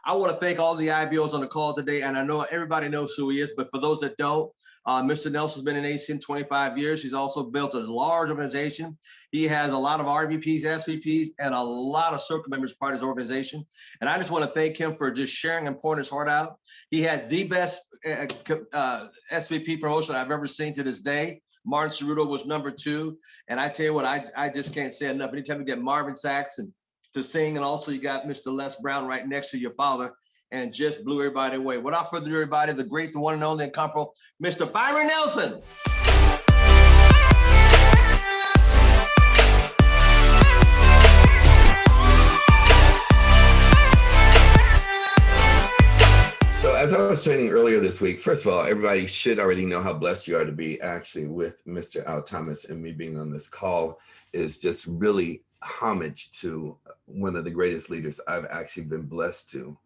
I want to thank all the IBOs on the call today, and I know everybody knows who he is, but for those that don't, Mr. Nelson's been in ACN 25 years. He's also built a large organization. He has a lot of RVPs, SVPs, and a lot of circle members part of his organization. And I just want to thank him for just sharing and pouring his heart out. He had the best SVP promotion I've ever seen to this day. Martin Cerruto was number 2. And I tell you what, I just can't say enough. Anytime you get Marvin Saxon to sing, and also you got Mr. Les Brown right next to your father, and just blew everybody away. Without further ado, everybody, the great, the one and only, incomparable, Mr. Byron Nelson. So as I was training earlier this week, first of all, everybody should already know how blessed you are to be actually with Mr. Al Thomas, and me being on this call is just really homage to one of the greatest leaders I've actually been blessed to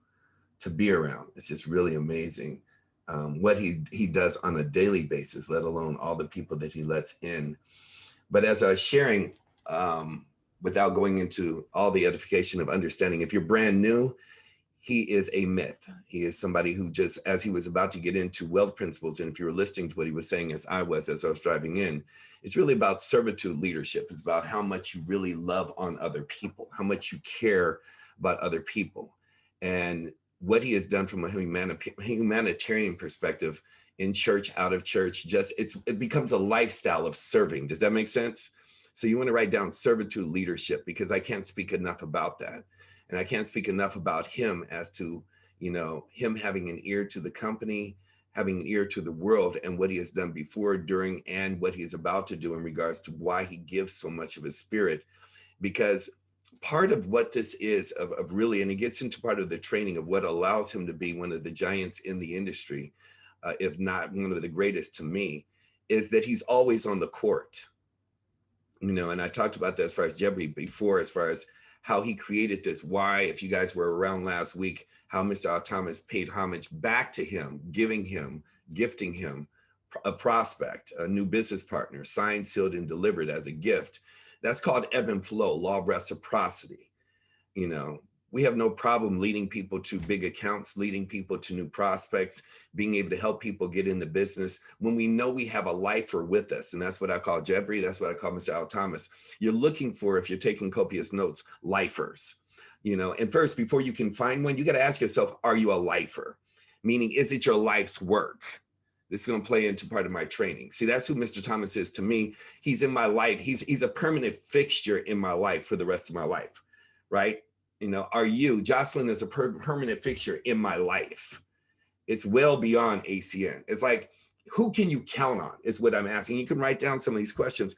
be around. It's just really amazing what he does on a daily basis, let alone all the people that he lets in. But as I was sharing, without going into all the edification of understanding, if you're brand new, he is a myth. He is somebody who just, as he was about to get into wealth principles, and if you were listening to what he was saying as I was driving in, it's really about servitude leadership. It's about how much you really love on other people, how much you care about other people. And what he has done from a humanitarian perspective, in church, out of church, it becomes a lifestyle of serving. Does that make sense? So you want to write down servitude leadership, because I can't speak enough about that. And I can't speak enough about him as to, him having an ear to the company, having an ear to the world, and what he has done before, during, and what he is about to do in regards to why he gives so much of his spirit. Because part of what this is of really, and it gets into part of the training of what allows him to be one of the giants in the industry, if not one of the greatest to me, is that he's always on the court. And I talked about that as far as Jeffrey before, as far as how he created this, why, if you guys were around last week, how Mr. Al Thomas paid homage back to him, gifting him a prospect, a new business partner, signed, sealed, and delivered as a gift. That's called ebb and flow, law of reciprocity. We have no problem leading people to big accounts, leading people to new prospects, being able to help people get in the business when we know we have a lifer with us. And that's what I call Jeffrey. That's what I call Mr. Al Thomas. You're looking for, if you're taking copious notes, lifers. And first, before you can find one, you got to ask yourself, are you a lifer? Meaning, is it your life's work? This is going to play into part of my training. See, that's who Mr. Thomas is to me. He's in my life. He's a permanent fixture in my life for the rest of my life, right? Are you? Jocelyn is a permanent fixture in my life. It's well beyond ACN. It's like, who can you count on is what I'm asking. You can write down some of these questions.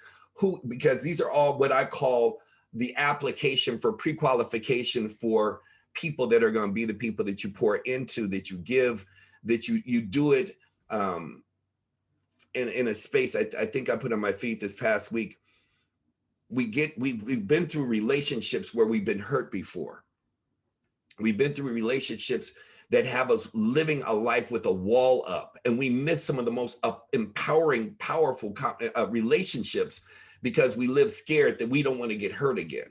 Because these are all what I call the application for pre-qualification for people that are going to be the people that you pour into, that you give, that you do it in a space. I think I put on my feet this past week. We've been through relationships where we've been hurt before. We've been through relationships that have us living a life with a wall up, and we miss some of the most empowering, powerful relationships because we live scared that we don't want to get hurt again.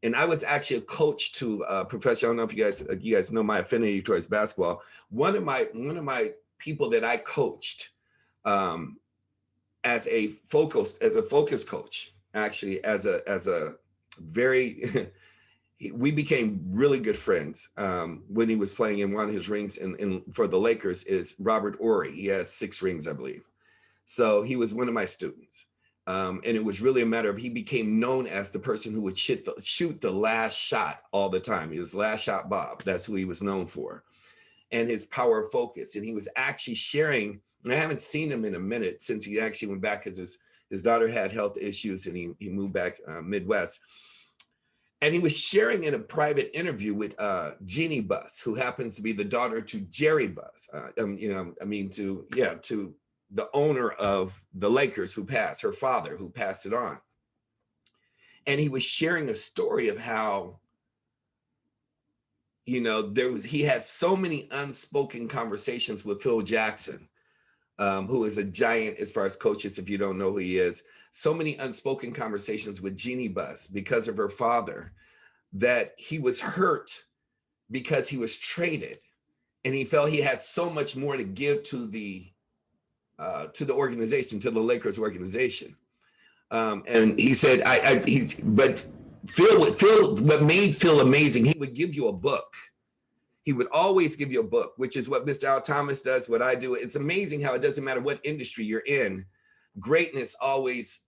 And I was actually a coach to a professional. I don't know if you guys know my affinity towards basketball. One of my people that I coached as a focus coach, actually as a very we became really good friends when he was playing in one of his rings for the Lakers is Robert Horry. He has 6 rings, I believe. So he was one of my students. And it was really a matter of, he became known as the person who would shoot the last shot all the time. He was Last Shot Bob. That's who he was known for. And his power of focus. And he was actually sharing, and I haven't seen him in a minute since he actually went back because his daughter had health issues and he moved back Midwest. And he was sharing in a private interview with Jeannie Buss, who happens to be the daughter to Jerry Buss, to the owner of the Lakers who passed, her father who passed it on. And he was sharing a story of how, he had so many unspoken conversations with Phil Jackson, who is a giant as far as coaches, if you don't know who he is. So many unspoken conversations with Jeannie Buss because of her father, that he was hurt because he was traded, and he felt he had so much more to give to the organization, to the Lakers organization. And he said, but Phil, what made Phil amazing, he would give you a book. He would always give you a book, which is what Mr. Al Thomas does, what I do. It's amazing how it doesn't matter what industry you're in, greatness always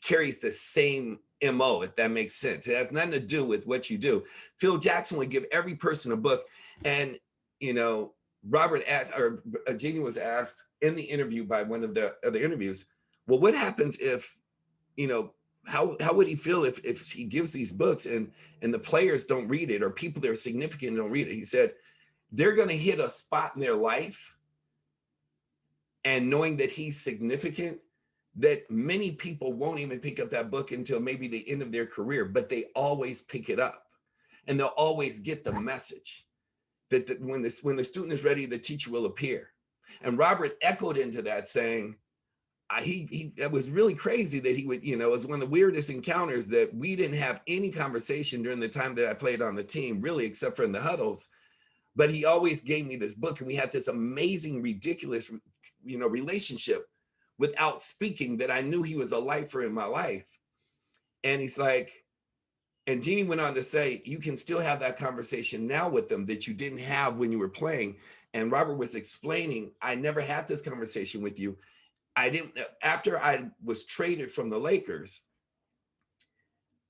carries the same MO, if that makes sense. It has nothing to do with what you do. Phil Jackson would give every person a book. And, you know, Robert asked, or Jeannie was asked in the interview by one of the other interviews, well, what happens if, you know, how would he feel if he gives these books and the players don't read it, or people that are significant don't read it? He said, they're going to hit a spot in their life, and knowing that he's significant, that many people won't even pick up that book until maybe the end of their career, but they always pick it up, and they'll always get the message that when the student is ready, the teacher will appear. And Robert echoed into that, saying, it was really crazy that he would, you know, it was one of the weirdest encounters that we didn't have any conversation during the time that I played on the team, really, except for in the huddles. But he always gave me this book, and we had this amazing, ridiculous, you know, relationship without speaking, that I knew he was a lifer in my life. And he's like, and Jeannie went on to say, you can still have that conversation now with them that you didn't have when you were playing. And Robert was explaining, I never had this conversation with you. After I was traded from the Lakers,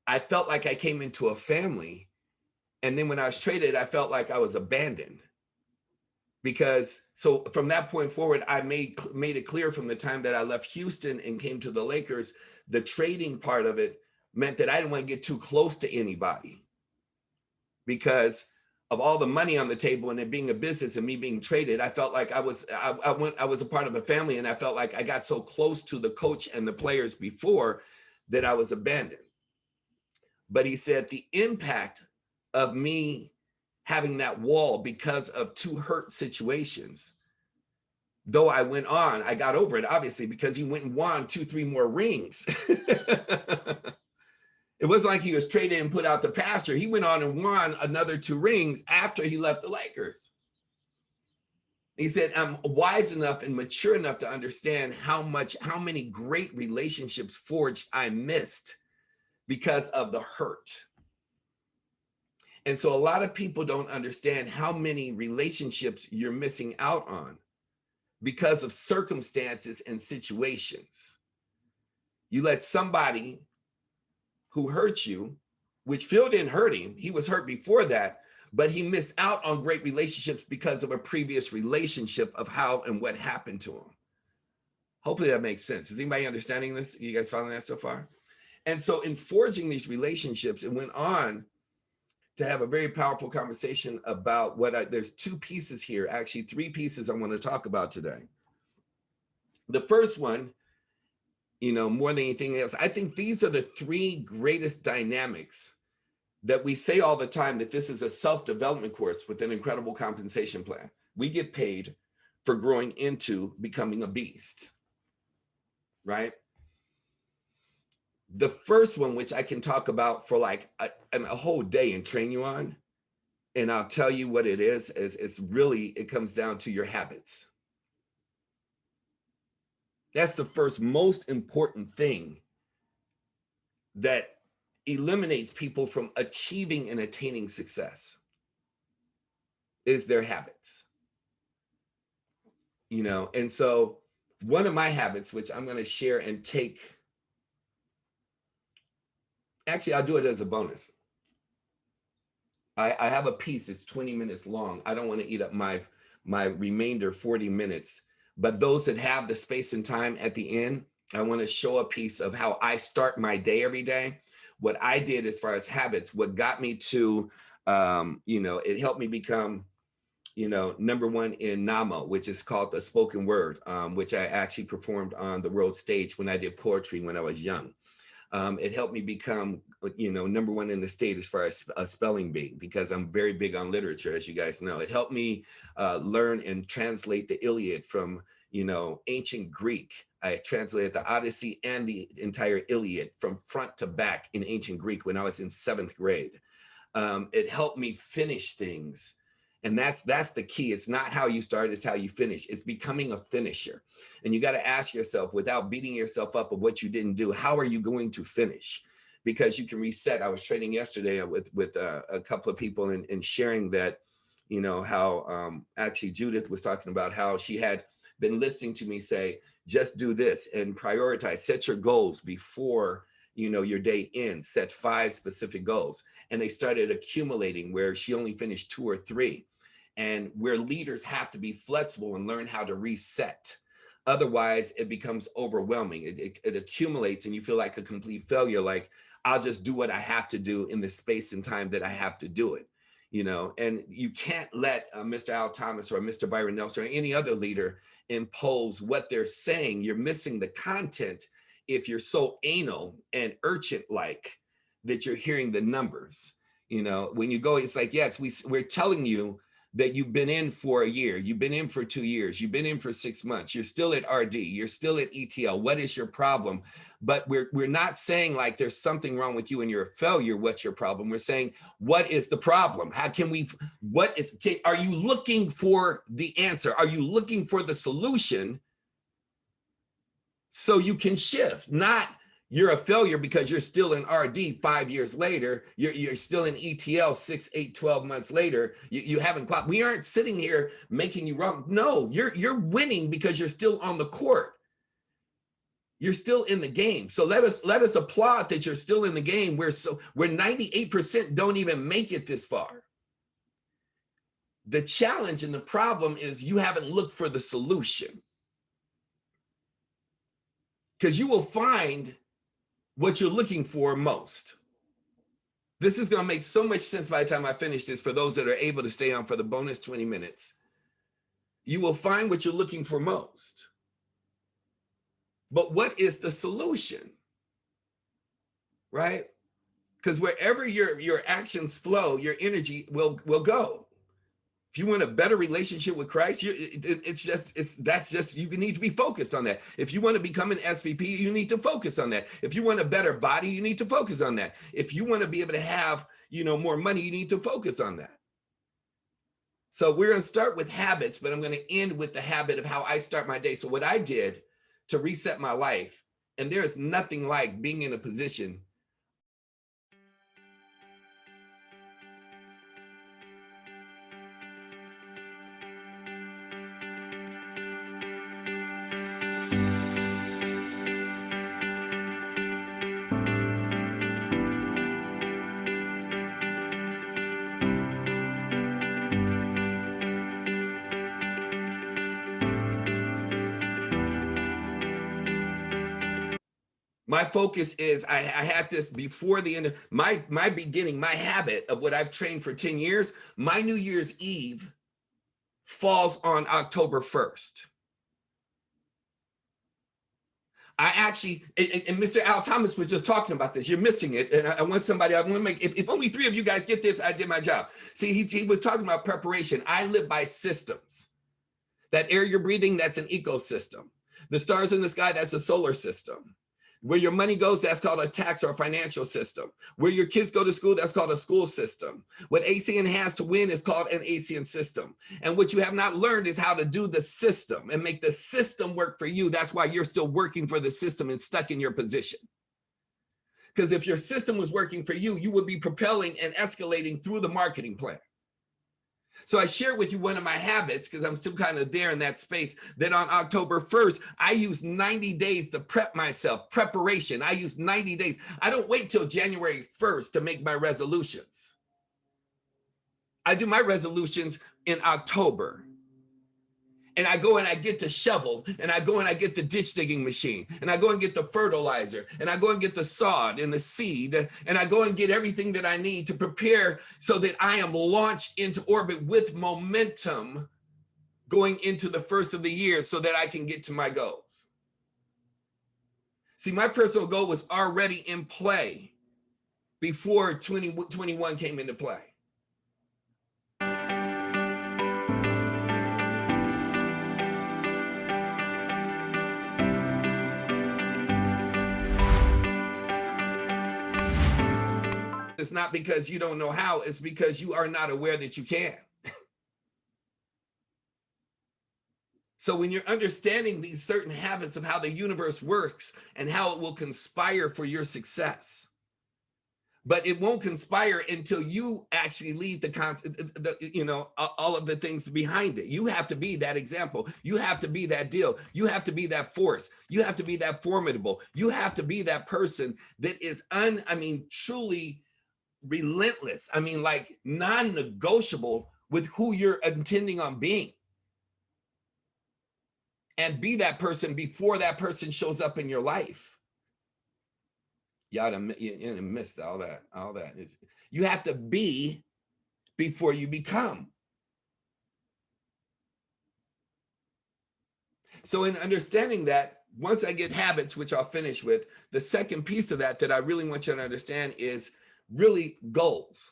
I felt like I came into a family. And then when I was traded, I felt like I was abandoned. Because, so from that point forward, I made it clear from the time that I left Houston and came to the Lakers, the trading part of it meant that I didn't want to get too close to anybody, because of all the money on the table and it being a business and me being traded. I felt like I was a part of a family, and I felt like I got so close to the coach and the players before that I was abandoned. But he said the impact of me having that wall because of two hurt situations, though I went on, I got over it, obviously, because he went and won 2-3 more rings. It wasn't like he was traded and put out to pasture. He went on and won another 2 rings after he left the Lakers. He said, I'm wise enough and mature enough to understand how many great relationships forged I missed because of the hurt. And so a lot of people don't understand how many relationships you're missing out on because of circumstances and situations. You let somebody who hurt you, which Phil didn't hurt him, he was hurt before that, but he missed out on great relationships because of a previous relationship of how and what happened to him. Hopefully that makes sense. Is anybody understanding this? You guys following that so far? And so in forging these relationships, it went on to have a very powerful conversation about there's 2 pieces here, actually 3 pieces I want to talk about today. The first one, you know, more than anything else, I think these are the 3 greatest dynamics that we say all the time, that this is a self-development course with an incredible compensation plan. We get paid for growing into becoming a beast, right? The first one, which I can talk about for like a whole day and train you on, and I'll tell you what it is it comes down to your habits. That's the first most important thing that eliminates people from achieving and attaining success, is their habits. You know, and so one of my habits, which I'm going to share and take, actually, I'll do it as a bonus. I have a piece that's 20 minutes long. I don't want to eat up my remainder 40 minutes. But those that have the space and time at the end, I want to show a piece of how I start my day every day. What I did as far as habits, what got me to, you know, it helped me become, you know, #1 in NAMO, which is called the spoken word, which I actually performed on the world stage when I did poetry when I was young. It helped me become, you know, #1 in the state as far as a spelling bee, because I'm very big on literature, as you guys know. It helped me learn and translate the Iliad from, you know, ancient Greek. I translated the Odyssey and the entire Iliad from front to back in ancient Greek when I was in 7th grade. It helped me finish things. And that's the key. It's not how you start, it's how you finish. It's becoming a finisher. And you got to ask yourself, without beating yourself up of what you didn't do, how are you going to finish? Because you can reset. I was training yesterday with a couple of people and sharing that, you know, how actually Judith was talking about how she had been listening to me say, just do this and prioritize, set your goals before, you know, your day ends, set 5 specific goals. And they started accumulating where she only finished 2 or 3. And where leaders have to be flexible and learn how to reset. Otherwise, it becomes overwhelming. It accumulates and you feel like a complete failure. Like, I'll just do what I have to do in the space and time that I have to do it. You know, and you can't let Mr. Al Thomas or Mr. Byron Nelson or any other leader impose what they're saying. You're missing the content if you're so anal and urchin-like that you're hearing the numbers. You know, when you go, it's like, yes, we're telling you that you've been in for a year, you've been in for 2 years, you've been in for 6 months, you're still at RD, you're still at ETL. What is your problem? But we're not saying like there's something wrong with you and you're a failure. What's your problem? We're saying, what is the problem? How can we, are you looking for the answer? Are you looking for the solution so you can shift? Not you're a failure because you're still in RD 5 years later, you're still in ETL 6, 8, 12 months later, you haven't qualified. We aren't sitting here making you wrong. No, you're winning because you're still on the court. You're still in the game. So let us applaud that you're still in the game where 98% don't even make it this far. The challenge and the problem is you haven't looked for the solution. Because you will find what you're looking for most. This is going to make so much sense by the time I finish this for those that are able to stay on for the bonus 20 minutes. You will find what you're looking for most. But what is the solution? Right? Because wherever your actions flow, your energy will go. If you want a better relationship with Christ, you need to be focused on that. If you want to become an SVP, you need to focus on that. If you want a better body, you need to focus on that. If you want to be able to have, more money, you need to focus on that. So we're going to start with habits, but I'm going to end with the habit of how I start my day. So what I did to reset my life, and there is nothing like being in a position my focus is I had this before the end of my beginning, my habit of what I've trained for 10 years, my New Year's Eve falls on October 1st. I actually, and Mr. Al Thomas was just talking about this. You're missing it. And I want to make, if only 3 of you guys get this, I did my job. See, he was talking about preparation. I live by systems. That air you're breathing, that's an ecosystem. The stars in the sky, that's a solar system. Where your money goes, that's called a tax or a financial system. Where your kids go to school, that's called a school system. What ACN has to win is called an ACN system. And what you have not learned is how to do the system and make the system work for you. That's why you're still working for the system and stuck in your position. Because if your system was working for you, you would be propelling and escalating through the marketing plan. So I shared with you one of my habits, because I'm still kind of there in that space, that on October 1st, I use 90 days to prep myself, preparation. I use 90 days. I don't wait till January 1st to make my resolutions. I do my resolutions in October. And I go and I get the shovel, and I go and I get the ditch digging machine, and I go and get the fertilizer, and I go and get the sod and the seed, and I go and get everything that I need to prepare so that I am launched into orbit with momentum going into the first of the year so that I can get to my goals. See, my personal goal was already in play before 2021 came into play. it's not because you don't know how, it's because you are not aware that you can. So when you're understanding these certain habits of how the universe works and how it will conspire for your success, but it won't conspire until you actually lead all of the things behind it. You have to be that example. You have to be that deal. You have to be that force. You have to be that formidable. You have to be that person that is truly relentless. Like non-negotiable with who you're intending on being. And be that person before that person shows up in your life. You missed all that. All that is, you have to be before you become. So in understanding that, once I get habits, which I'll finish with, the second piece of that I really want you to understand is really goals.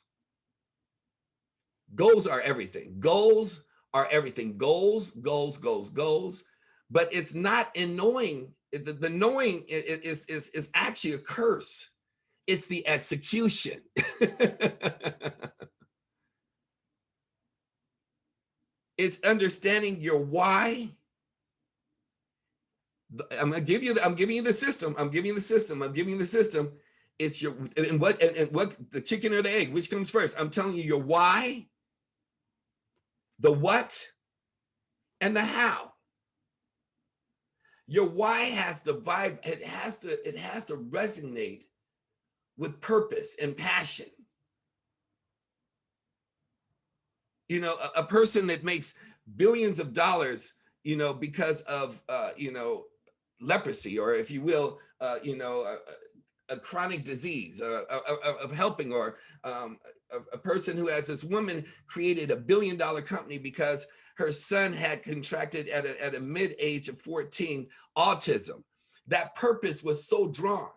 Goals are everything. Goals are everything. Goals. But it's not in knowing. The knowing is actually a curse. It's the execution. It's understanding your why. I'm giving you the system. It's your and what the chicken or the egg, which comes first? I'm telling you your why, the what, and the how. Your why has the vibe. It has to resonate with purpose and passion. A person that makes billions of dollars, because of leprosy, or if you will, a chronic disease of helping, or a person who, as this woman, created $1 billion company because her son had contracted at a mid-age of 14 autism. That purpose was so drawn.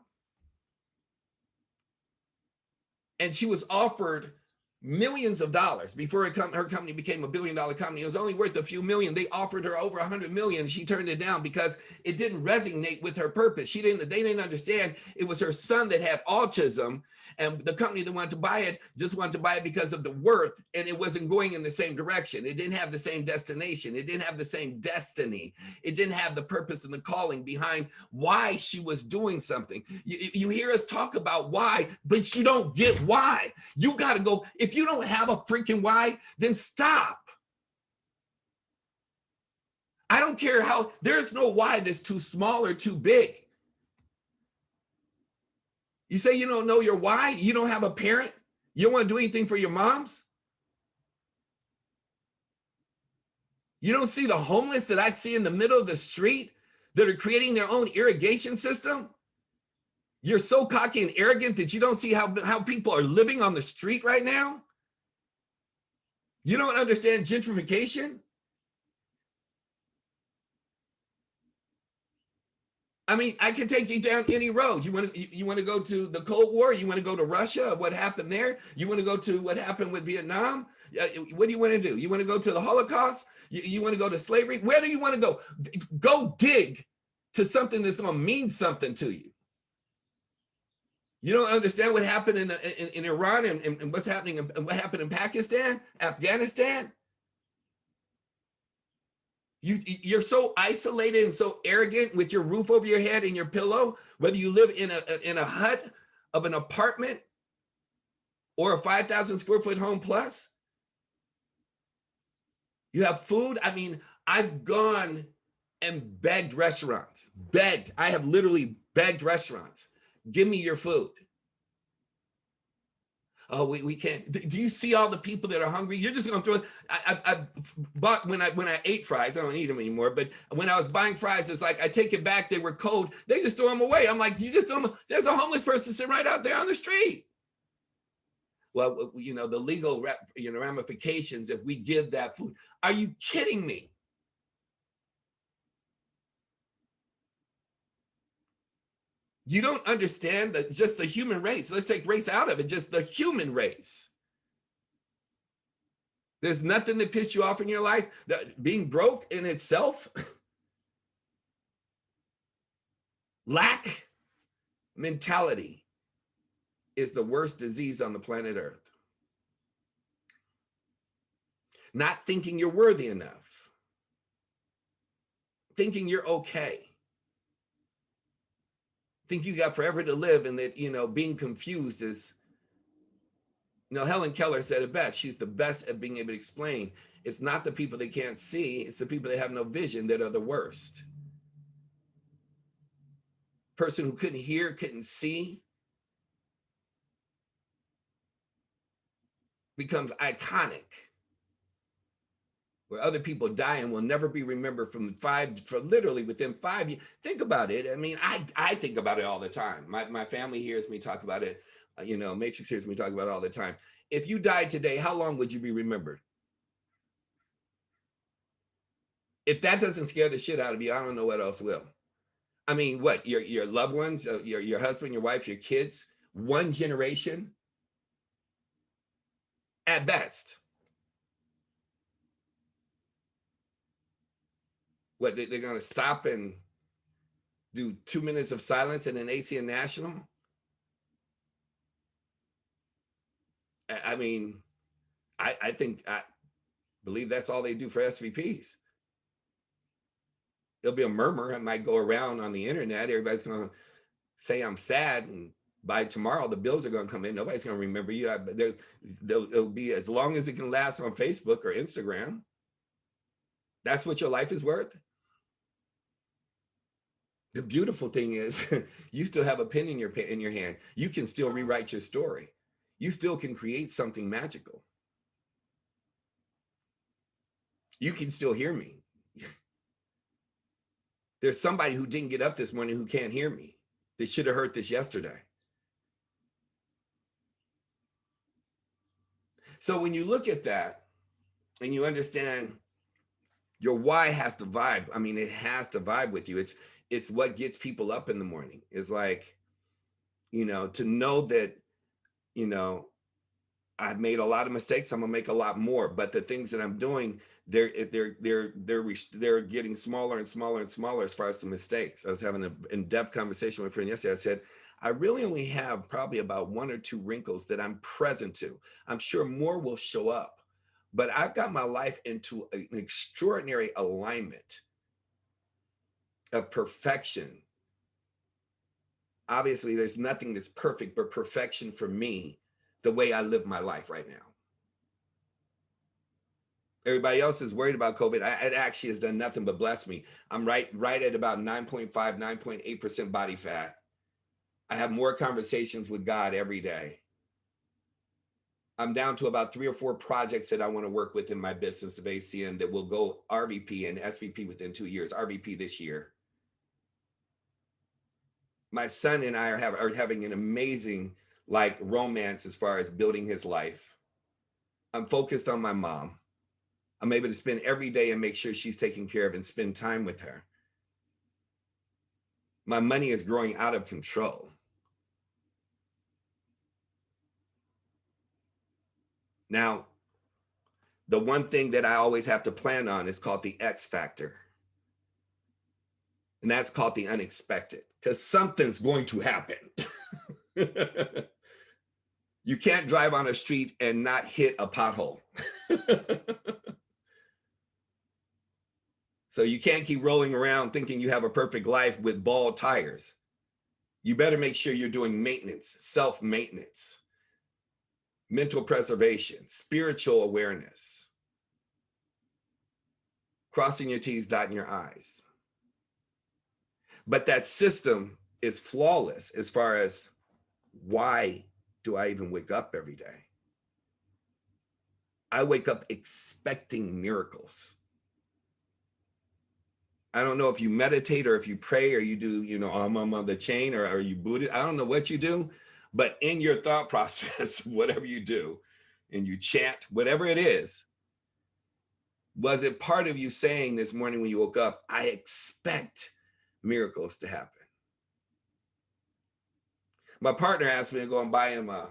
And she was offered millions of dollars before her company became $1 billion company. It was only worth a few million. They offered her over 100 million. She turned it down because it didn't resonate with her purpose. They didn't understand it was her son that had autism, and the company that wanted to buy it just wanted to buy it because of the worth, and it wasn't going in the same direction. It didn't have the same destination. It didn't have the same destiny. It didn't have the purpose and the calling behind why she was doing something. You hear us talk about why, but you don't get why. You got to go. If you don't have a freaking why, then stop. I don't care how, there's no why that's too small or too big. You say you don't know your why? You don't have a parent? You don't want to do anything for your moms? You don't see the homeless that I see in the middle of the street that are creating their own irrigation system? You're so cocky and arrogant that you don't see how people are living on the street right now? You don't understand gentrification? I can take you down any road. You want to go to the Cold War? You want to go to Russia? What happened there? You want to go to what happened with Vietnam? What do you want to do? You want to go to the Holocaust? You want to go to slavery? Where do you want to go? Go dig to something that's going to mean something to you. You don't understand what happened in Iran and what's happening and what happened in Pakistan, Afghanistan? You're so isolated and so arrogant with your roof over your head and your pillow, whether you live in a hut of an apartment or a 5,000 square foot home plus. You have food. I've gone and begged restaurants, I have literally begged restaurants, give me your food. Oh, we can't. Do you see all the people that are hungry? You're just going to throw it. I bought, when I ate fries, I don't eat them anymore, but when I was buying fries, it's like, I take it back. They were cold. They just throw them away. I'm like, you just throw them. There's a homeless person sitting right out there on the street. Well, the legal ramifications if we give that food. Are you kidding me? You don't understand that just the human race. Let's take race out of it, just the human race. There's nothing that pisses you off in your life, that being broke in itself. Lack mentality. is the worst disease on the planet Earth. Not thinking you're worthy enough. Thinking you're okay. Think you got forever to live, and that, being confused is, Helen Keller said it best. She's the best at being able to explain. It's not the people that can't see, it's the people that have no vision that are the worst. Person who couldn't hear, couldn't see, becomes iconic, where other people die and will never be remembered for literally within 5 years. Think about it. I mean, I think about it all the time. My family hears me talk about it. Matrix hears me talk about it all the time. If you died today, how long would you be remembered? If that doesn't scare the shit out of you, I don't know what else will. I mean, what, your loved ones, your husband, your wife, your kids, one generation at best. What, they're going to stop and do 2 minutes of silence in an ACN National? I mean, I believe that's all they do for SVPs. There'll be a murmur. It might go around on the internet. Everybody's going to say I'm sad, and by tomorrow the bills are going to come in. Nobody's going to remember you. It'll be as long as it can last on Facebook or Instagram. That's what your life is worth. The beautiful thing is you still have a pen in your hand. You can still rewrite your story. You still can create something magical. You can still hear me. There's somebody who didn't get up this morning who can't hear me. They should have heard this yesterday. So when you look at that and you understand your why has to vibe. I mean, it has to vibe with you. It's what gets people up in the morning. It's like, to know that, I've made a lot of mistakes. I'm gonna make a lot more, but the things that I'm doing, they're getting smaller and smaller and smaller as far as the mistakes. I was having an in-depth conversation with a friend yesterday. I said, I really only have probably about 1 or 2 wrinkles that I'm present to. I'm sure more will show up, but I've got my life into an extraordinary alignment of perfection. Obviously, there's nothing that's perfect, but perfection for me, the way I live my life right now. Everybody else is worried about COVID. It actually has done nothing but bless me. I'm right at about 9.5, 9.8% body fat. I have more conversations with God every day. I'm down to about 3 or 4 projects that I want to work with in my business of ACN that will go RVP and SVP within 2 years, RVP this year. My son and I are having an amazing romance as far as building his life. I'm focused on my mom. I'm able to spend every day and make sure she's taken care of and spend time with her. My money is growing out of control. Now, the one thing that I always have to plan on is called the X factor. And that's called the unexpected, because something's going to happen. You can't drive on a street and not hit a pothole. So you can't keep rolling around thinking you have a perfect life with bald tires. You better make sure you're doing maintenance, self-maintenance, mental preservation, spiritual awareness, crossing your T's, dotting your I's. But that system is flawless as far as why do I even wake up every day? I wake up expecting miracles. I don't know if you meditate or if you pray or you do, I'm on the chain or you Buddhist. I don't know what you do, but in your thought process, whatever you do, and you chant, whatever it is, was it part of you saying this morning when you woke up, I expect miracles to happen? My partner asked me to go and buy him a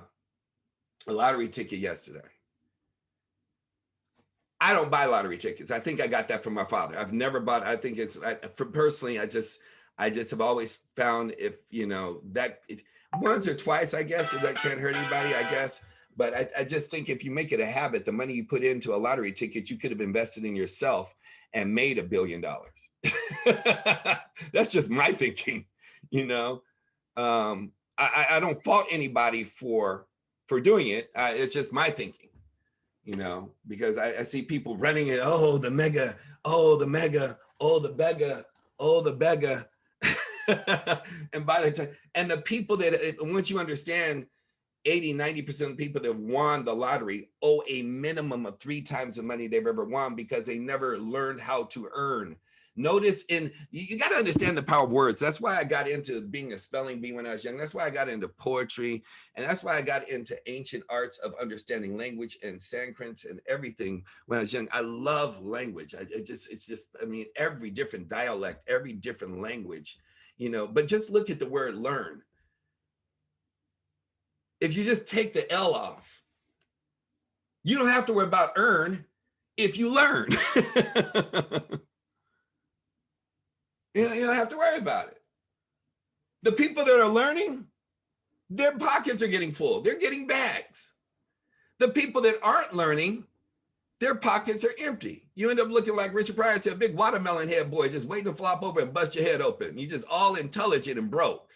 lottery ticket yesterday. I don't buy lottery tickets. I think I got that from my father. I've never bought. I think personally, I just have always found once or twice, I guess. That can't hurt anybody, I guess. But I just think if you make it a habit, the money you put into a lottery ticket, you could have invested in yourself and made $1 billion. That's just my thinking, you know. I don't fault anybody for doing it. It's just my thinking, you know, because I see people running it. Oh, the mega, oh, the mega, oh, the beggar, oh, the beggar. And by the time, and the people that, once you understand 80-90% of the people that won the lottery owe a minimum of 3 times the money they've ever won because they never learned how to earn. Notice you got to understand the power of words. That's why I got into being a spelling bee when I was young. That's why I got into poetry. And that's why I got into ancient arts of understanding language and Sanskrits and everything when I was young. I love language. I mean, every different dialect, every different language, you know, but just look at the word learn. If you just take the L off, you don't have to worry about earn if you learn. You don't have to worry about it. The people that are learning, their pockets are getting full. They're getting bags. The people that aren't learning, their pockets are empty. You end up looking like Richard Pryor said, a big watermelon head boy just waiting to flop over and bust your head open. You're just all intelligent and broke.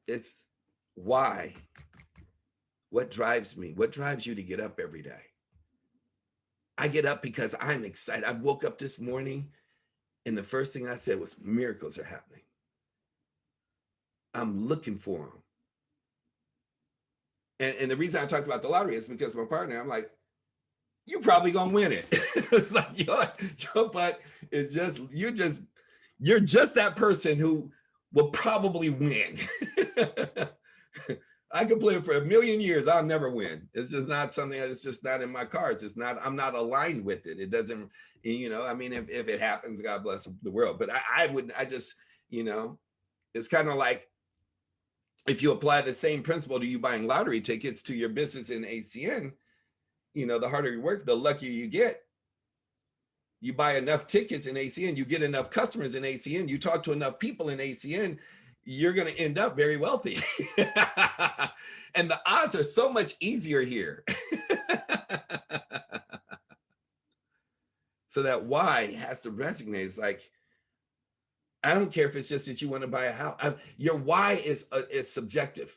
It's why. What drives me? What drives you to get up every day? I get up because I'm excited. I woke up this morning and the first thing I said was miracles are happening. I'm looking for them. And the reason I talked about the lottery is because my partner, I'm like, you're probably going to win it. It's like your butt is just, you're just that person who will probably win. I could play for 1,000,000 years. I'll never win. It's just not something that's just not in my cards. It's not, I'm not aligned with it. It doesn't, you know, I mean, if it happens, God bless the world. But I just, you know, it's kind of like if you apply the same principle to you buying lottery tickets to your business in ACN, you know, the harder you work, the luckier you get. You buy enough tickets in ACN, you get enough customers in ACN, you talk to enough people in ACN, you're going to end up very wealthy. And the odds are so much easier here. So that why has to resonate. It's like, I don't care if it's just that you want to buy a house. Your why is subjective.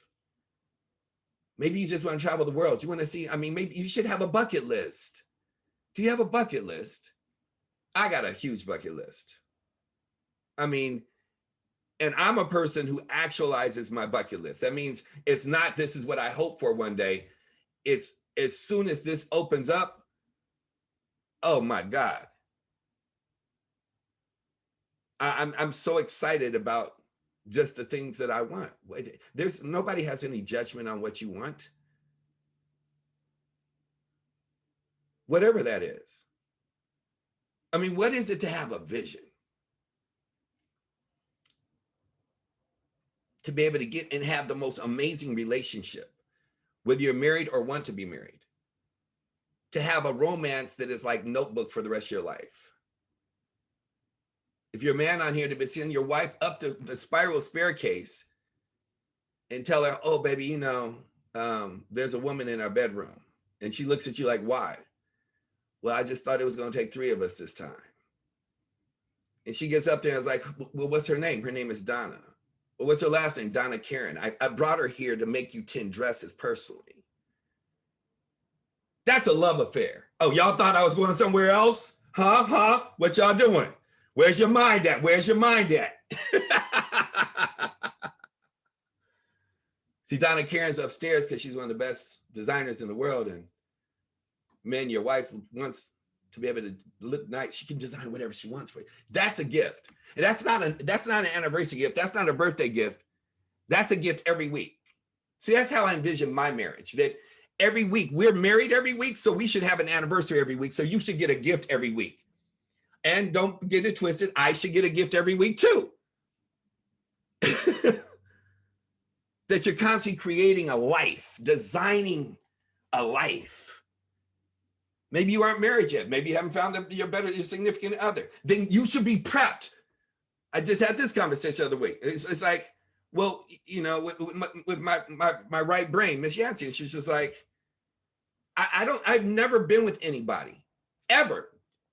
Maybe you just want to travel the world. You want to see, I mean, maybe you should have a bucket list. Do you have a bucket list? I got a huge bucket list. I mean, and I'm a person who actualizes my bucket list. That means it's not, this is what I hope for one day. It's as soon as this opens up, oh my God. I'm so excited about just the things that I want. Nobody has any judgment on what you want. Whatever that is. I mean, what is it to have a vision? To be able to get and have the most amazing relationship, whether you're married or want to be married. To have a romance that is like Notebook for the rest of your life. If you're a man on here, to be seeing your wife up the spiral staircase and tell her, oh, baby, you know, there's a woman in our bedroom. And she looks at you like, why? Well, I just thought it was going to take 3 of us this time. And she gets up there and is like, well, what's her name? Her name is Donna. Well, what's her last name? Donna Karen. I brought her here to make you 10 dresses personally. That's a love affair. Oh, y'all thought I was going somewhere else? Huh? What y'all doing? Where's your mind at? Where's your mind at? See, Donna Karen's upstairs because she's one of the best designers in the world. And man, your wife wants to be able to look nice. She can design whatever she wants for you. That's a gift. And that's not an anniversary gift. That's not a birthday gift. That's a gift every week. See, that's how I envision my marriage. That every week, we're married every week, so we should have an anniversary every week. So you should get a gift every week. And don't get it twisted, I should get a gift every week too. That you're constantly creating a life, designing a life. Maybe you aren't married yet. Maybe you haven't found your significant other. Then you should be prepped I just had this conversation the other week. It's like, well, you know, with my right brain, Miss Yancey, and she's just like, I've never been with anybody ever,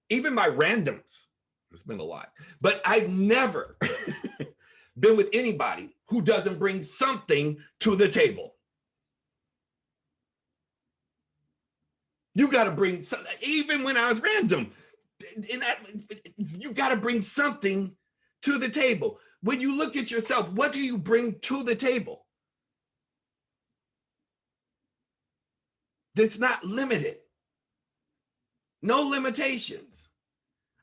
even my randoms. It's been a lot, but I've never been with anybody who doesn't bring something to the table. You got to bring something, even when I was random, you got to bring something to the table. When you look at yourself, what do you bring to the table? That's not limited. No limitations.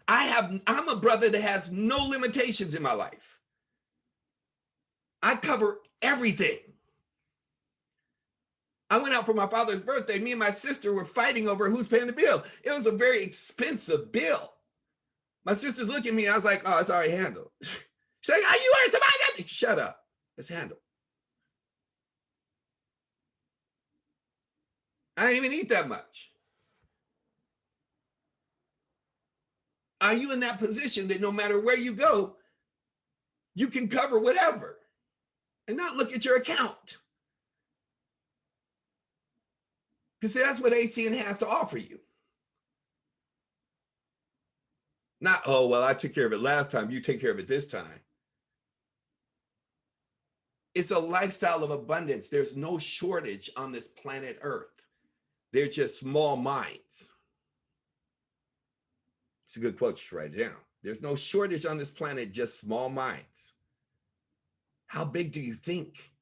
I'm a brother that has no limitations in my life. I cover everything. I went out for my father's birthday. Me and my sister were fighting over who's paying the bill. It was a very expensive bill. My sister's looking at me. I was like, oh, it's already handled. She's like, are you or somebody? Shut up. It's handled. I didn't even eat that much. Are you in that position that no matter where you go, you can cover whatever and not look at your account? Because that's what ACN has to offer you. Not, oh, well, I took care of it last time, you take care of it this time. It's a lifestyle of abundance. There's no shortage on this planet Earth. They're just small minds. It's a good quote, you should write it down. There's no shortage on this planet, just small minds. How big do you think?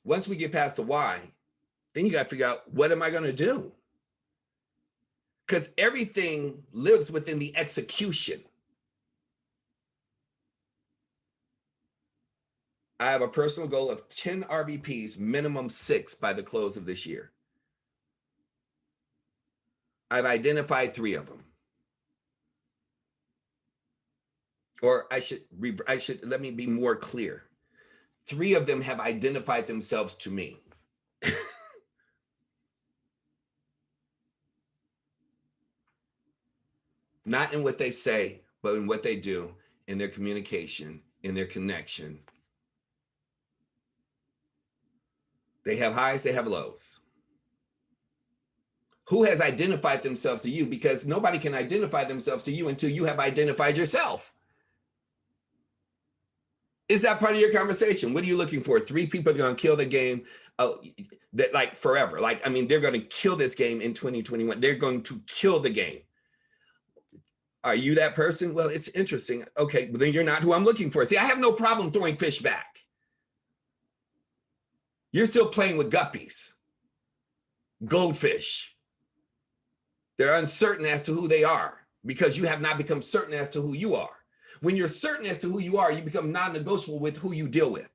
Once we get past the why, then you got to figure out, what am I going to do? Because everything lives within the execution. I have a personal goal of 10 RVPs, minimum 6 by the close of this year. I've identified 3 of them. Or I should let me be more clear. 3 of them have identified themselves to me. Not in what they say, but in what they do, in their communication, in their connection. They have highs, they have lows. Who has identified themselves to you? Because nobody can identify themselves to you until you have identified yourself. Is that part of your conversation? What are you looking for? 3 people are going to kill the game that like forever. Like, I mean, they're going to kill this game in 2021. They're going to kill the game. Are you that person? Well, it's interesting. Okay, but then you're not who I'm looking for. See, I have no problem throwing fish back. You're still playing with guppies, goldfish. They're uncertain as to who they are because you have not become certain as to who you are. When you're certain as to who you are, you become non-negotiable with who you deal with.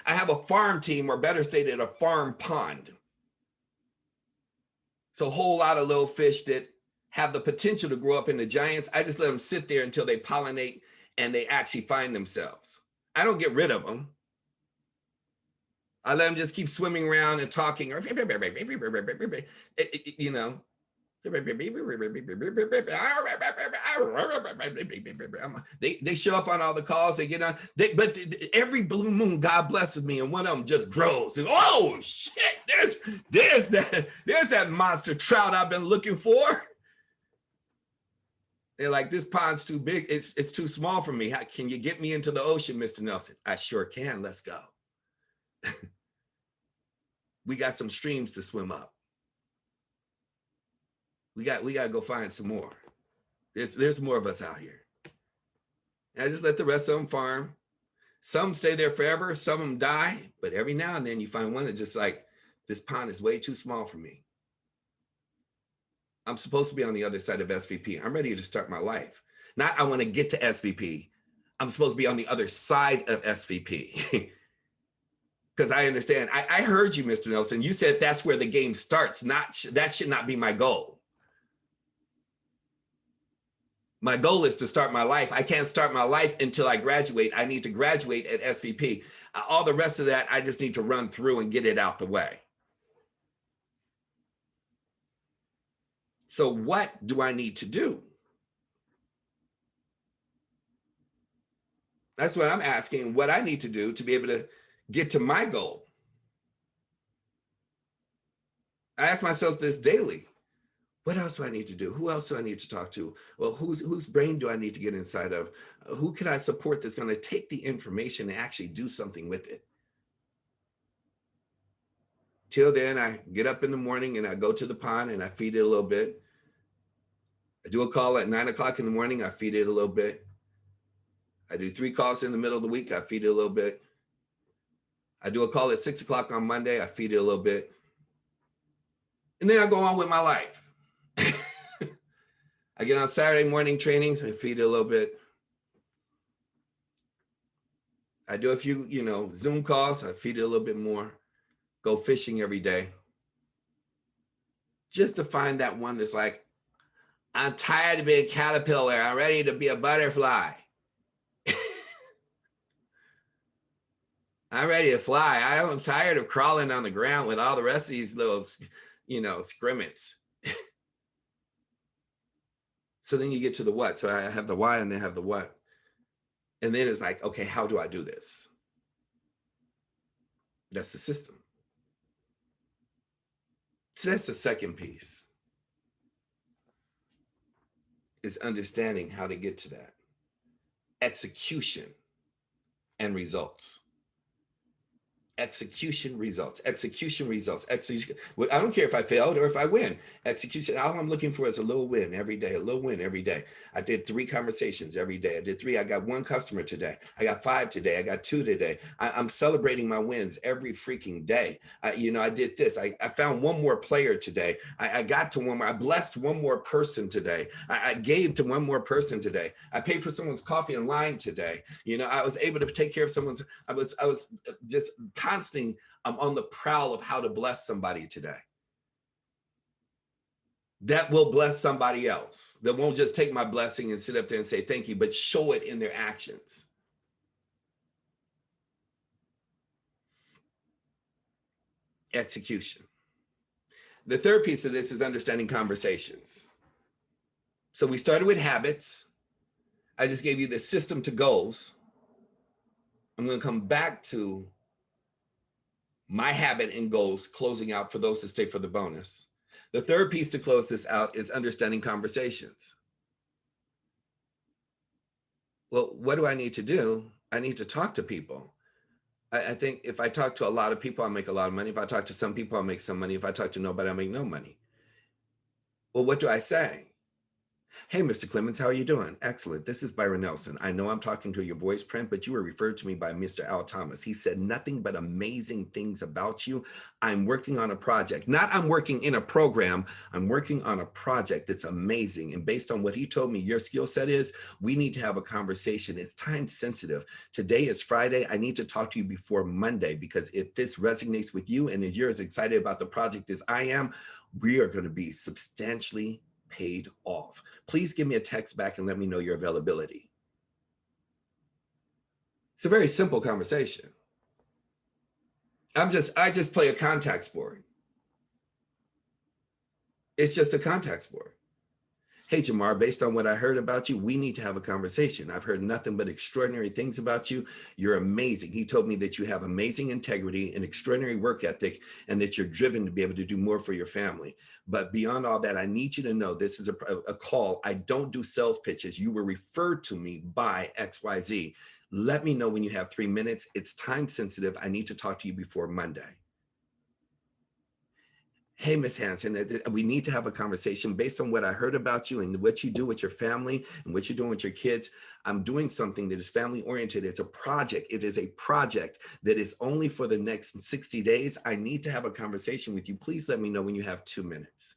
I have a farm team, or better stated, a farm pond. It's a whole lot of little fish that have the potential to grow up into giants. I just let them sit there until they pollinate and they actually find themselves. I don't get rid of them. I let them just keep swimming around and talking, you know. They show up on all the calls. They get on. But every blue moon, God blesses me, and one of them just grows. And oh shit! There's that monster trout I've been looking for. They're like, this pond's too big. It's too small for me. Can you get me into the ocean, Mr. Nelson? I sure can. Let's go. We got some streams to swim up. We got to go find some more. There's more of us out here. And I just let the rest of them farm. Some stay there forever. Some of them die. But every now and then you find one that's just like, this pond is way too small for me. I'm supposed to be on the other side of SVP. I'm ready to start my life. Not I want to get to SVP. I'm supposed to be on the other side of SVP. Because I understand. I heard you, Mr. Nelson. You said that's where the game starts. That should not be my goal. My goal is to start my life. I can't start my life until I graduate. I need to graduate at SVP. All the rest of that, I just need to run through and get it out the way. So what do I need to do? That's what I'm asking, what I need to do to be able to get to my goal. I ask myself this daily. What else do I need to do? Who else do I need to talk to? Well, whose brain do I need to get inside of? Who can I support that's going to take the information and actually do something with it? Till then, I get up in the morning and I go to the pond and I feed it a little bit. I do a call at 9 o'clock in the morning. I feed it a little bit. I do 3 calls in the middle of the week. I feed it a little bit. I do a call at 6 o'clock on Monday. I feed it a little bit. And then I go on with my life. I get on Saturday morning trainings. I feed it a little bit. I do a few, Zoom calls. I feed it a little bit more. Go fishing every day. Just to find that one that's like, I'm tired of being a caterpillar. I'm ready to be a butterfly. I'm ready to fly. I'm tired of crawling on the ground with all the rest of these little, scrimmets. So then you get to the what. So I have the why and then have the what. And then it's like, okay, how do I do this? That's the system. So that's the second piece, is understanding how to get to that. Execution and results. Execution, results, execution, results, execution. I don't care if I failed or if I win. Execution, all I'm looking for is a little win every day, a little win every day. I did 3 conversations every day. I did 3. I got 1 customer today. I got 5 today. I got 2 today. I'm celebrating my wins every freaking day. I did this. I found 1 more player today. I got to 1 more. I blessed 1 more person today. I gave to 1 more person today. I paid for someone's coffee in line today. I was able to take care of someone's, I was just constantly, I'm on the prowl of how to bless somebody today. That will bless somebody else. That won't just take my blessing and sit up there and say thank you, but show it in their actions. Execution. The third piece of this is understanding conversations. So we started with habits. I just gave you the system to goals. I'm going to come back to my habit and goals, closing out for those that stay for the bonus. The third piece to close this out is understanding conversations. Well, what do I need to do? I need to talk to people. I think if I talk to a lot of people, I'll make a lot of money. If I talk to some people, I'll make some money. If I talk to nobody, I'll make no money. Well, what do I say? Hey, Mr. Clemens, how are you doing? Excellent. This is Byron Nelson. I know I'm talking to your voice print, but you were referred to me by Mr. Al Thomas. He said nothing but amazing things about you. I'm working on a project. Not I'm working in a program. I'm working on a project that's amazing. And based on what he told me your skill set is, we need to have a conversation. It's time sensitive. Today is Friday. I need to talk to you before Monday, because if this resonates with you and if you're as excited about the project as I am, we are going to be substantially paid off. Please give me a text back and let me know your availability. It's a very simple conversation. I just play a contact sport. It's just a contact sport. Hey, Jamar, based on what I heard about you, we need to have a conversation. I've heard nothing but extraordinary things about you. You're amazing. He told me that you have amazing integrity and extraordinary work ethic, and that you're driven to be able to do more for your family. But beyond all that, I need you to know this is a call. I don't do sales pitches. You were referred to me by XYZ. Let me know when you have 3 minutes. It's time sensitive. I need to talk to you before Monday. Hey, Miss Hanson, we need to have a conversation based on what I heard about you and what you do with your family and what you're doing with your kids. I'm doing something that is family oriented. It's a project. It is a project that is only for the next 60 days. I need to have a conversation with you. Please let me know when you have 2 minutes.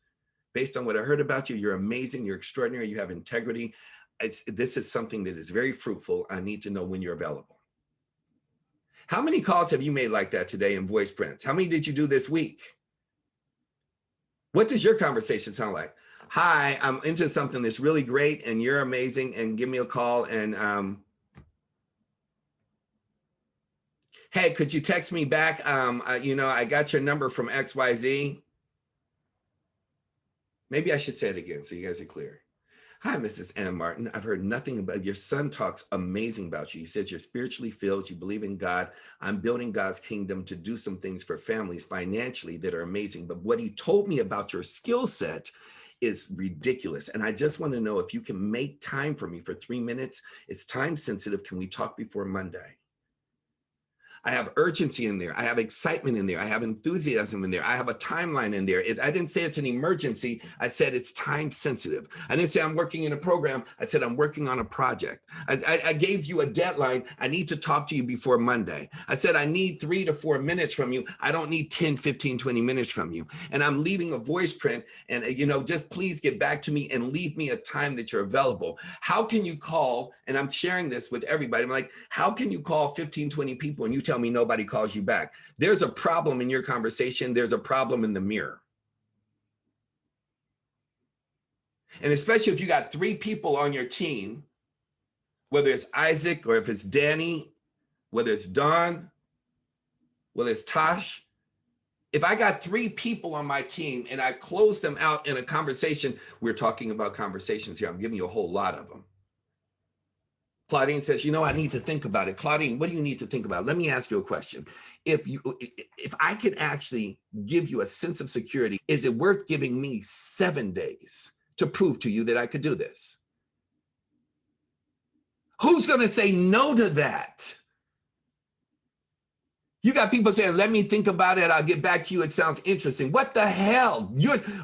Based on what I heard about you, you're amazing. You're extraordinary. You have integrity. This is something that is very fruitful. I need to know when you're available. How many calls have you made like that today in voice prints? How many did you do this week? What does your conversation sound like? Hi, I'm into something that's really great and you're amazing, and give me a call and hey, could you text me back? I got your number from XYZ. Maybe I should say it again so you guys are clear. Hi, Mrs. Ann Martin. I've heard nothing about your son talks amazing about you. He says you're spiritually filled, you believe in God. I'm building God's kingdom to do some things for families financially that are amazing. But what he told me about your skill set is ridiculous. And I just want to know if you can make time for me for 3 minutes. It's time sensitive. Can we talk before Monday? I have urgency in there. I have excitement in there. I have enthusiasm in there. I have a timeline in there. I didn't say it's an emergency. I said it's time sensitive. I didn't say I'm working in a program. I said I'm working on a project. I gave you a deadline. I need to talk to you before Monday. I said I need 3 to 4 minutes from you. I don't need 10, 15, 20 minutes from you. And I'm leaving a voice print. And, just please get back to me and leave me a time that you're available. How can you call? And I'm sharing this with everybody. I'm like, how can you call 15, 20 people and you tell me nobody calls you back? There's a problem in your conversation. There's a problem in the mirror. And especially if you got 3 people on your team, whether it's Isaac or if it's Danny, whether it's Don, whether it's Tosh, if I got 3 people on my team and I close them out in a conversation, we're talking about conversations here. I'm giving you a whole lot of them. Claudine says, I need to think about it. Claudine, what do you need to think about? Let me ask you a question. If I could actually give you a sense of security, is it worth giving me 7 days to prove to you that I could do this? Who's going to say no to that? You got people saying, let me think about it. I'll get back to you. It sounds interesting. What the hell?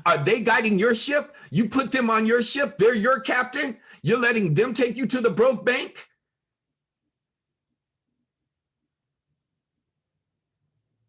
Are they guiding your ship? You put them on your ship. They're your captain. You're letting them take you to the broke bank?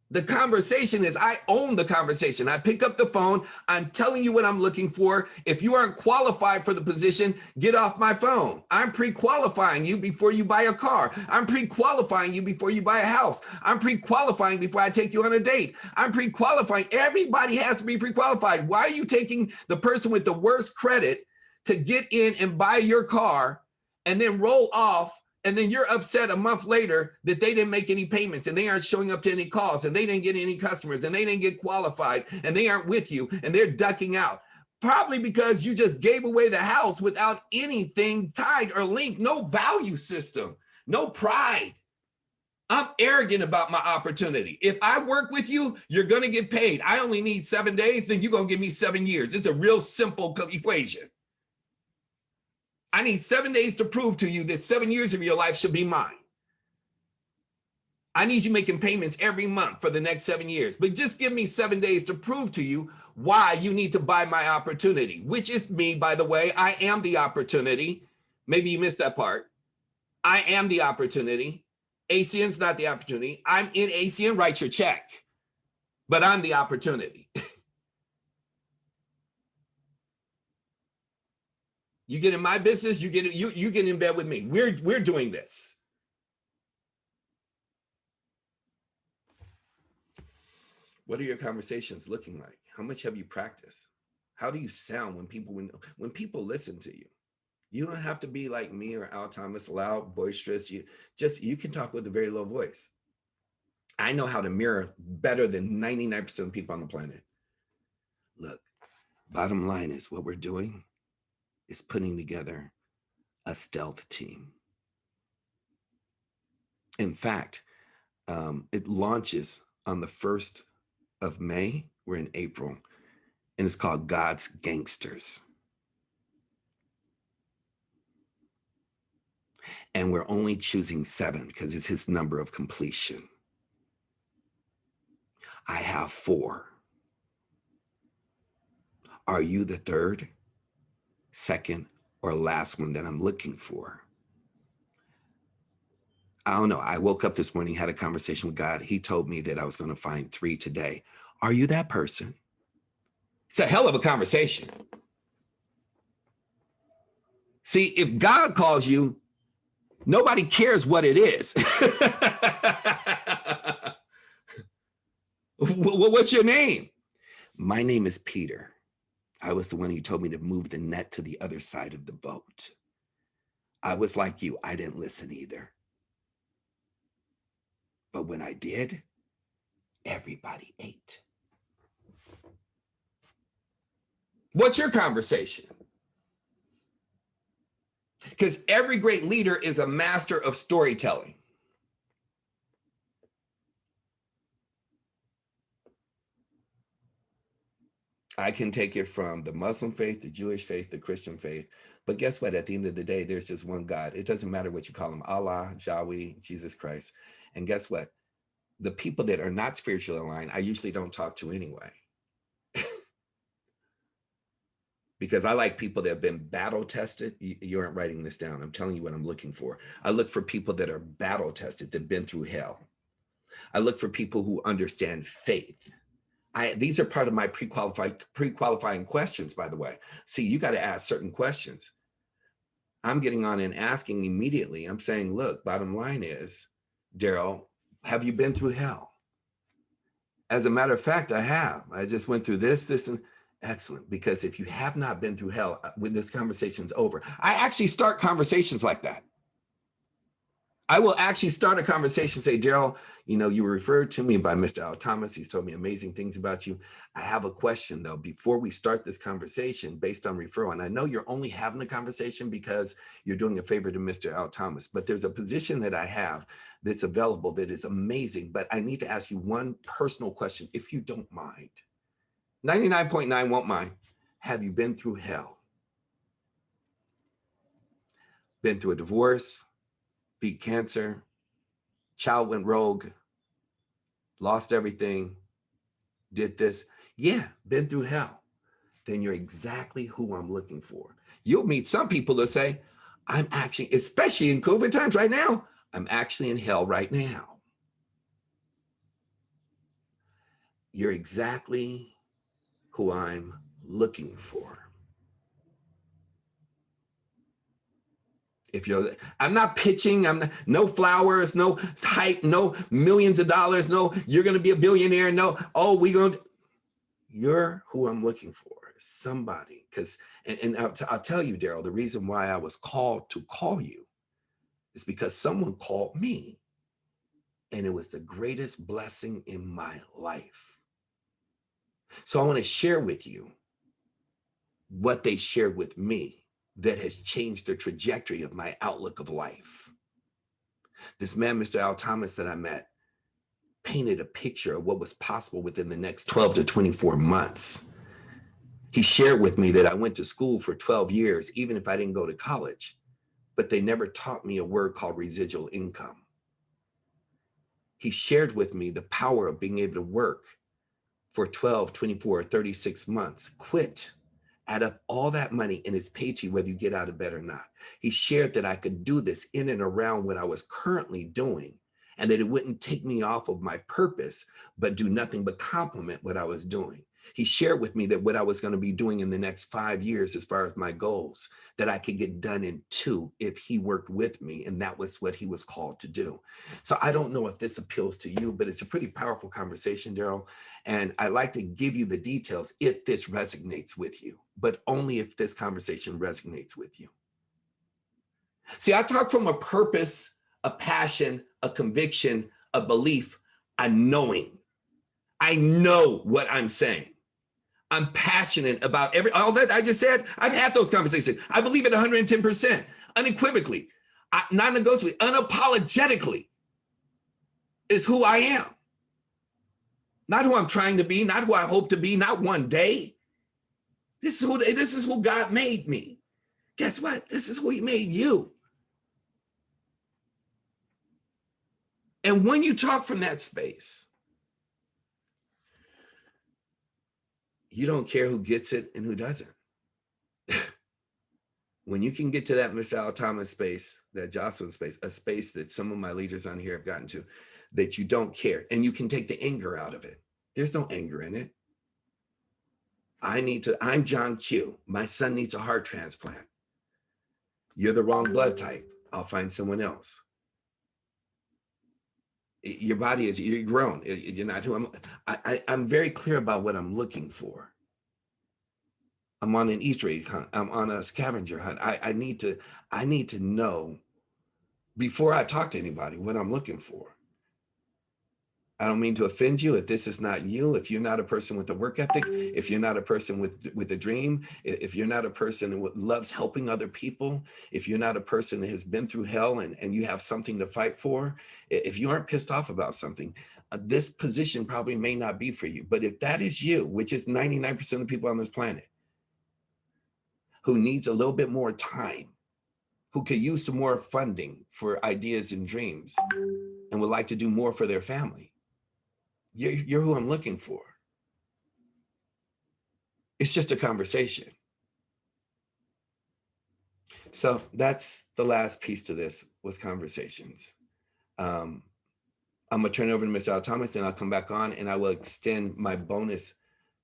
The conversation is, I own the conversation. I pick up the phone. I'm telling you what I'm looking for. If you aren't qualified for the position, get off my phone. I'm pre-qualifying you before you buy a car. I'm pre-qualifying you before you buy a house. I'm pre-qualifying before I take you on a date. I'm pre-qualifying. Everybody has to be pre-qualified. Why are you taking the person with the worst credit to get in and buy your car and then roll off? And then you're upset a month later that they didn't make any payments and they aren't showing up to any calls and they didn't get any customers and they didn't get qualified and they aren't with you and they're ducking out. Probably because you just gave away the house without anything tied or linked, no value system, no pride. I'm arrogant about my opportunity. If I work with you, you're going to get paid. I only need 7 days, then you're going to give me 7 years. It's a real simple equation. I need 7 days to prove to you that 7 years of your life should be mine. I need you making payments every month for the next 7 years, but just give me 7 days to prove to you why you need to buy my opportunity, which is me, by the way. I am the opportunity. Maybe you missed that part. I am the opportunity. ACN's not the opportunity. I'm in ACN, write your check, but I'm the opportunity. You get in my business, you get in bed with me. We're doing this. What are your conversations looking like? How much have you practiced? How do you sound when people listen to you? You don't have to be like me or Al Thomas, loud, boisterous. You can talk with a very low voice. I know how to mirror better than 99% of people on the planet. Look, bottom line is what we're doing is putting together a stealth team. In fact, it launches on the 1st of May. We're in April, and it's called God's Gangsters. And we're only choosing 7 because it's his number of completion. I have 4. Are you the 3rd, 2nd, or last one that I'm looking for? I don't know. I woke up this morning, had a conversation with God. He told me that I was going to find 3 today. Are you that person? It's a hell of a conversation. See, if God calls you, nobody cares what it is. What's your name? My name is Peter. I was the one who told me to move the net to the other side of the boat. I was like you. I didn't listen either. But when I did, everybody ate. What's your conversation? Because every great leader is a master of storytelling. I can take it from the Muslim faith, the Jewish faith, the Christian faith. But guess what? At the end of the day, there's just one God. It doesn't matter what you call him, Allah, Yahweh, Jesus Christ. And guess what? The people that are not spiritually aligned, I usually don't talk to anyway. Because I like people that have been battle tested. You aren't writing this down. I'm telling you what I'm looking for. I look for people that are battle tested, that have been through hell. I look for people who understand faith. These are part of my pre-qualifying questions, by the way. See, you got to ask certain questions. I'm getting on and asking immediately. I'm saying, look, bottom line is, Daryl, have you been through hell? As a matter of fact, I have. I just went through this, and excellent. Because if you have not been through hell, when this conversation's over, I actually start conversations like that. I will actually start a conversation, say, Daryl, you were referred to me by Mr. Al Thomas. He's told me amazing things about you. I have a question, though, before we start this conversation based on referral. And I know you're only having a conversation because you're doing a favor to Mr. Al Thomas, but there's a position that I have that's available that is amazing. But I need to ask you one personal question, if you don't mind. 99.9 won't mind. Have you been through hell? Been through a divorce? Beat cancer, child went rogue, lost everything, did this. Yeah, been through hell. Then you're exactly who I'm looking for. You'll meet some people that say, I'm actually, especially in COVID times right now, I'm actually in hell right now. You're exactly who I'm looking for. I'm not pitching, no flowers, no hype, no millions of dollars, no, you're going to be a billionaire, no, you're who I'm looking for, somebody. And I'll tell you, Daryl, the reason why I was called to call you is because someone called me, and it was the greatest blessing in my life. So I want to share with you what they shared with me that has changed the trajectory of my outlook of life. This man, Mr. Al Thomas, that I met, painted a picture of what was possible within the next 12 to 24 months. He shared with me that I went to school for 12 years, even if I didn't go to college, but they never taught me a word called residual income. He shared with me the power of being able to work for 12, 24, 36 months, quit, add up all that money, and it's paid to you whether you get out of bed or not. He shared that I could do this in and around what I was currently doing, and that it wouldn't take me off of my purpose, but do nothing but complement what I was doing. He shared with me that what I was going to be doing in the next 5 years, as far as my goals, that I could get done in 2 if he worked with me. And that was what he was called to do. So I don't know if this appeals to you, but it's a pretty powerful conversation, Daryl. And I like to give you the details if this resonates with you, but only if this conversation resonates with you. See, I talk from a purpose, a passion, a conviction, a belief, a knowing. I know what I'm saying. I'm passionate about all that I just said. I've had those conversations. I believe it 110%, unequivocally, non-negotiably, unapologetically is who I am. Not who I'm trying to be, not who I hope to be, not one day. This is who God made me. Guess what? This is who he made you. And when you talk from that space, you don't care who gets it and who doesn't. When you can get to that Mr. Al Thomas space, that Jocelyn space, a space that some of my leaders on here have gotten to, that you don't care, and you can take the anger out of it. There's no anger in it. I'm John Q. My son needs a heart transplant. You're the wrong blood type. I'll find someone else. Your body you're grown. You're not who I'm very clear about what I'm looking for. I'm on an Easter egg hunt. I'm on a scavenger hunt. I need to know before I talk to anybody what I'm looking for. I don't mean to offend you if this is not you, if you're not a person with a work ethic, if you're not a person with a dream, if you're not a person who loves helping other people, if you're not a person that has been through hell and you have something to fight for, if you aren't pissed off about something, this position probably may not be for you. But if that is you, which is 99% of the people on this planet, who needs a little bit more time, who could use some more funding for ideas and dreams and would like to do more for their family, you're who I'm looking for. It's just a conversation. So that's the last piece to this, was conversations. I'm gonna turn it over to Mr. Al Thomas, then I'll come back on and I will extend my bonus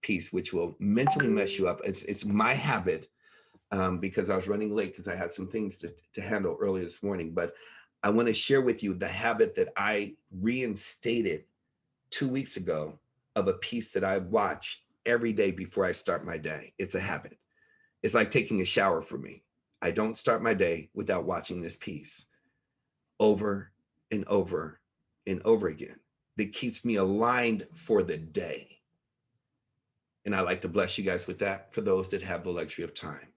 piece, which will mentally mess you up. It's my habit, because I was running late because I had some things to handle early this morning. But I want to share with you the habit that I reinstated 2 weeks ago of a piece that I watch every day before I start my day. It's a habit. It's like taking a shower for me. I don't start my day without watching this piece over and over and over again. That keeps me aligned for the day. And I like to bless you guys with that, for those that have the luxury of time.